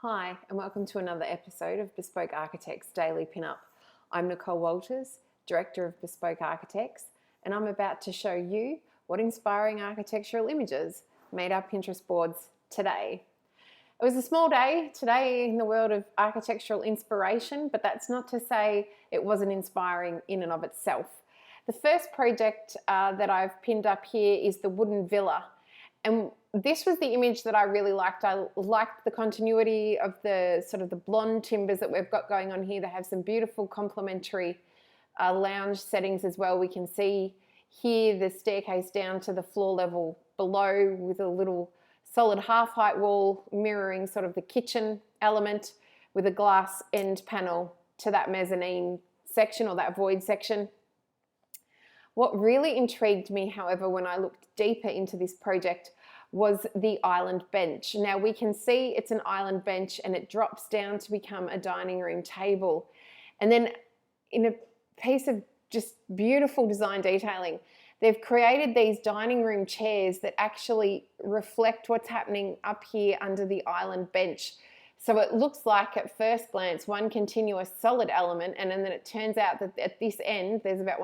Hi, and welcome to another episode of Bespoke Architects Daily Pinup. I'm Nicole Walters, Director of Bespoke Architects, and I'm about to show you what inspiring architectural images made our Pinterest boards today. It was a small day today in the world of architectural inspiration, but that's not to say it wasn't inspiring in and of itself. The first project that I've pinned up here is the wooden villa. And this was the image that I really liked. I liked the continuity of the sort of the blonde timbers that we've got going on here. They have some beautiful complementary lounge settings as well. We can see here the staircase down to the floor level below with a little solid half-height wall mirroring sort of the kitchen element with a glass end panel to that mezzanine section or that void section. What really intrigued me, however, when I looked deeper into this project was the island bench. Now we can see it's an island bench and it drops down to become a dining room table. And then in a piece of just beautiful design detailing, they've created these dining room chairs that actually reflect what's happening up here under the island bench. So it looks like at first glance one continuous solid element, and then it turns out that at this end there's about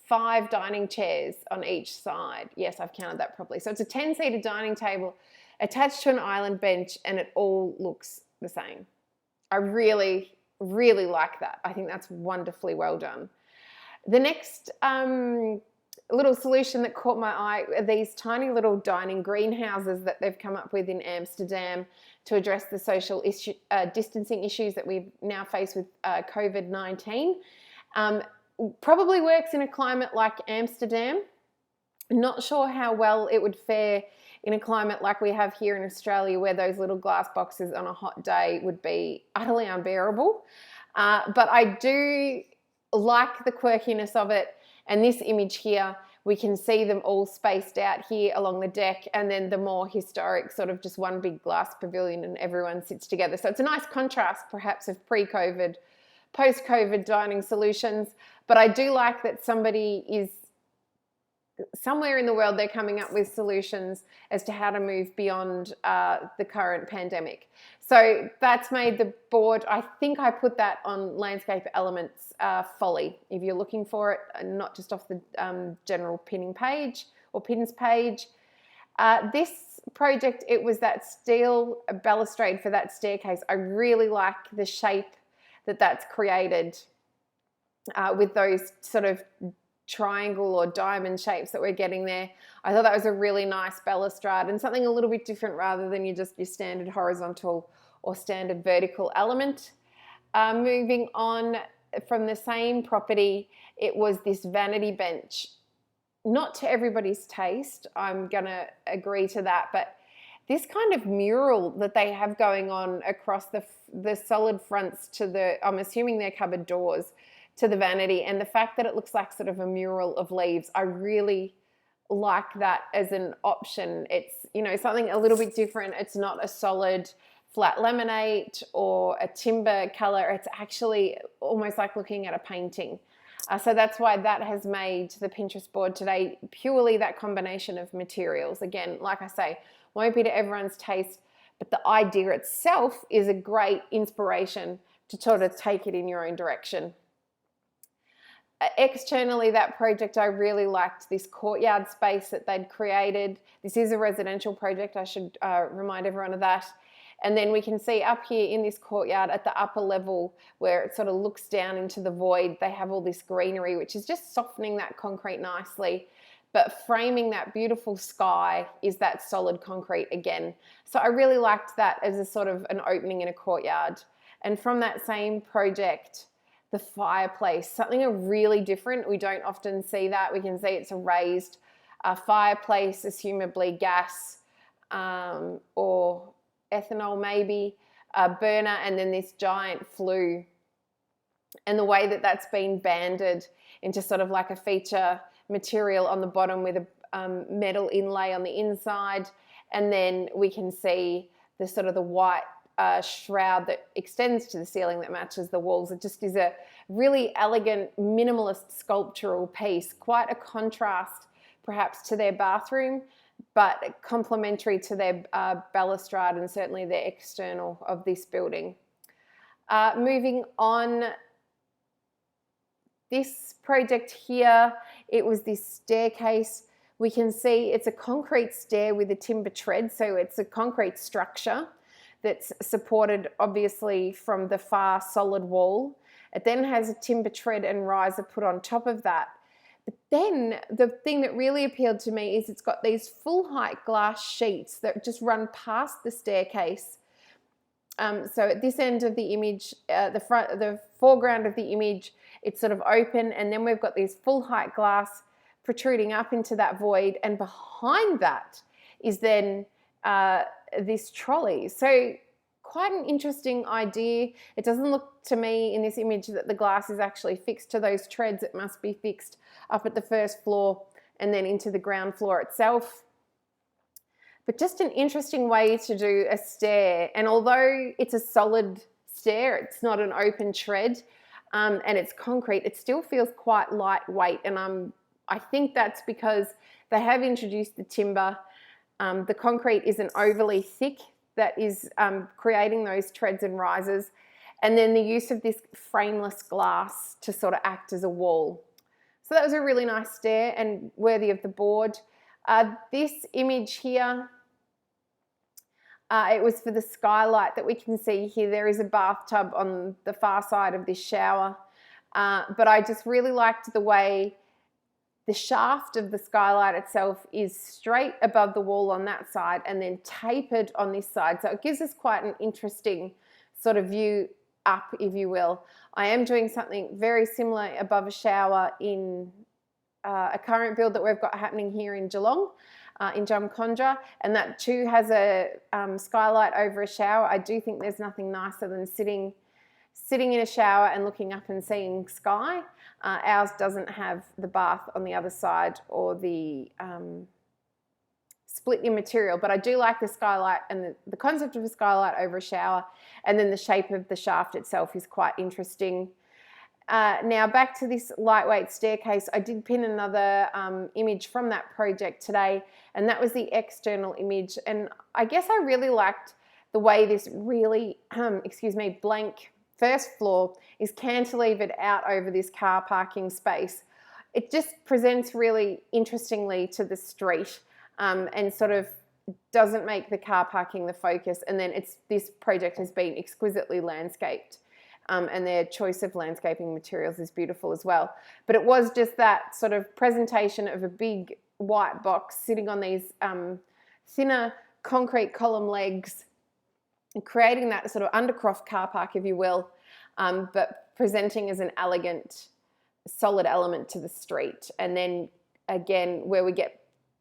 5 dining chairs on each side. Yes, I've counted that properly. So it's a 10-seater dining table attached to an island bench, and it all looks the same. I really, really like that. I think that's wonderfully well done. The next little solution that caught my eye are these tiny little dining greenhouses that they've come up with in Amsterdam to address the social distancing issues that we now face with COVID-19. Probably works in a climate like Amsterdam. Not sure how well it would fare in a climate like we have here in Australia, where those little glass boxes on a hot day would be utterly unbearable. But I do like the quirkiness of it. And this image here, we can see them all spaced out here along the deck, and then the more historic sort of just one big glass pavilion and everyone sits together. So it's a nice contrast perhaps of pre-COVID, post-COVID dining solutions. But I do like that somebody is somewhere in the world, they're coming up with solutions as to how to move beyond the current pandemic. So that's made the board, I think I put that on Landscape Elements Folly, if you're looking for it, not just off the general pinning page or pins page. This project, it was that steel balustrade for that staircase. I really like the shape that that's created with those sort of triangle or diamond shapes that we're getting there. I thought that was a really nice balustrade and something a little bit different rather than your standard horizontal or standard vertical element. Moving on from the same property, it was this vanity bench. Not to everybody's taste, I'm gonna agree to that, but this kind of mural that they have going on across the solid fronts to the, I'm assuming they're cupboard doors, to the vanity, and the fact that it looks like sort of a mural of leaves, I really like that as an option. It's, you know, something a little bit different. It's not a solid flat laminate or a timber color. It's actually almost like looking at a painting. So that's why that has made the Pinterest board today purely that combination of materials. Again, like I say, won't be to everyone's taste, but the idea itself is a great inspiration to sort of take it in your own direction. Externally, that project, I really liked this courtyard space that they'd created. This is a residential project, I should remind everyone of that. And then we can see up here in this courtyard at the upper level where it sort of looks down into the void, they have all this greenery, which is just softening that concrete nicely. But framing that beautiful sky is that solid concrete again. So I really liked that as a sort of an opening in a courtyard. And from that same project, the fireplace, something really different. We don't often see that. We can see it's a raised fireplace, assumably gas or ethanol maybe, burner, and then this giant flue. And the way that that's been banded into sort of like a feature material on the bottom with a metal inlay on the inside. And then we can see the sort of the white shroud that extends to the ceiling that matches the walls. It just is a really elegant, minimalist sculptural piece, quite a contrast perhaps to their bathroom, but complementary to their balustrade and certainly their external of this building. Moving on, this project here, it was this staircase. We can see it's a concrete stair with a timber tread, so it's a concrete structure that's supported obviously from the far solid wall. It then has a timber tread and riser put on top of that. But then the thing that really appealed to me is it's got these full height glass sheets that just run past the staircase. So at this end of the image, the foreground of the image, it's sort of open, and then we've got these full height glass protruding up into that void, and behind that is then this trolley. So quite an interesting idea. It doesn't look to me in this image that the glass is actually fixed to those treads. It must be fixed up at the first floor and then into the ground floor itself. But just an interesting way to do a stair. And although it's a solid stair, it's not an open tread, and it's concrete, it still feels quite lightweight. And I think that's because they have introduced the timber. The concrete isn't overly thick, that is creating those treads and risers. And then the use of this frameless glass to sort of act as a wall. So that was a really nice stair and worthy of the board. This image here, it was for the skylight that we can see here. There is a bathtub on the far side of this shower. But I just really liked the way the shaft of the skylight itself is straight above the wall on that side and then tapered on this side. So it gives us quite an interesting sort of view up, if you will. I am doing something very similar above a shower in a current build that we've got happening here in Geelong, in Drumcondra, and that too has a skylight over a shower. I do think there's nothing nicer than sitting in a shower and looking up and seeing sky. Ours doesn't have the bath on the other side or the split in material, but I do like the skylight and the concept of a skylight over a shower, and then the shape of the shaft itself is quite interesting. Now back to this lightweight staircase, I did pin another image from that project today, and that was the external image. And I guess I really liked the way this really, blank first floor is cantilevered out over this car parking space. It just presents really interestingly to the street and sort of doesn't make the car parking the focus. And then this project has been exquisitely landscaped. And their choice of landscaping materials is beautiful as well. But it was just that sort of presentation of a big white box sitting on these thinner concrete column legs, and creating that sort of undercroft car park, if you will, but presenting as an elegant, solid element to the street. And then again, where we get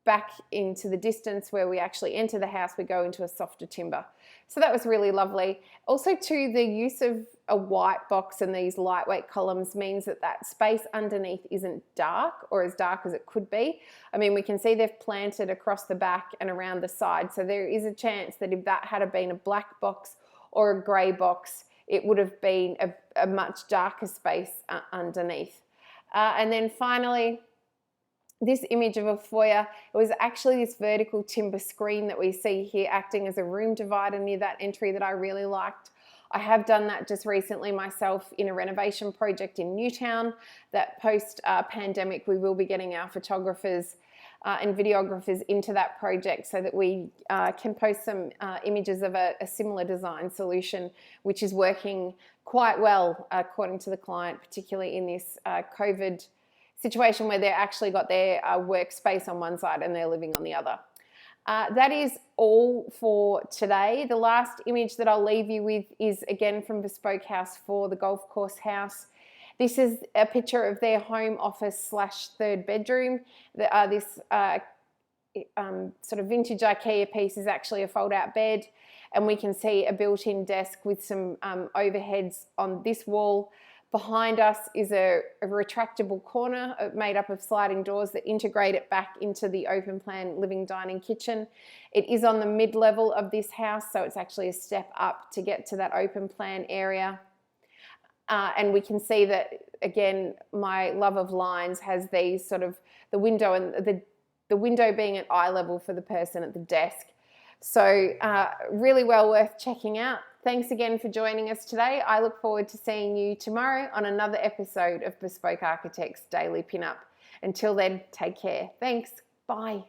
back into the distance where we actually enter the house, we go into a softer timber. So that was really lovely. Also too, the use of a white box and these lightweight columns means that that space underneath isn't dark, or as dark as it could be. I mean, we can see they've planted across the back and around the side. So there is a chance that if that had been a black box or a grey box, it would have been a much darker space underneath. And then finally, this image of a foyer, it was actually this vertical timber screen that we see here acting as a room divider near that entry that I really liked. I have done that just recently myself in a renovation project in Newtown, that post-pandemic we will be getting our photographers and videographers into that project so that we can post some images of a similar design solution, which is working quite well according to the client, particularly in this COVID situation where they've actually got their workspace on one side and they're living on the other. That is all for today. The last image that I'll leave you with is again from Bespoke House for the golf course house. This is a picture of their home office / third bedroom. This sort of vintage IKEA piece is actually a fold-out bed, and we can see a built-in desk with some overheads on this wall. Behind us is a retractable corner made up of sliding doors that integrate it back into the open plan living dining kitchen. It is on the mid-level of this house, so it's actually a step up to get to that open plan area. And we can see that, again, my love of lines has these sort of, the window and the window being at eye level for the person at the desk. So really well worth checking out. Thanks again for joining us today. I look forward to seeing you tomorrow on another episode of Bespoke Architects Daily Pinup. Until then, take care. Thanks. Bye.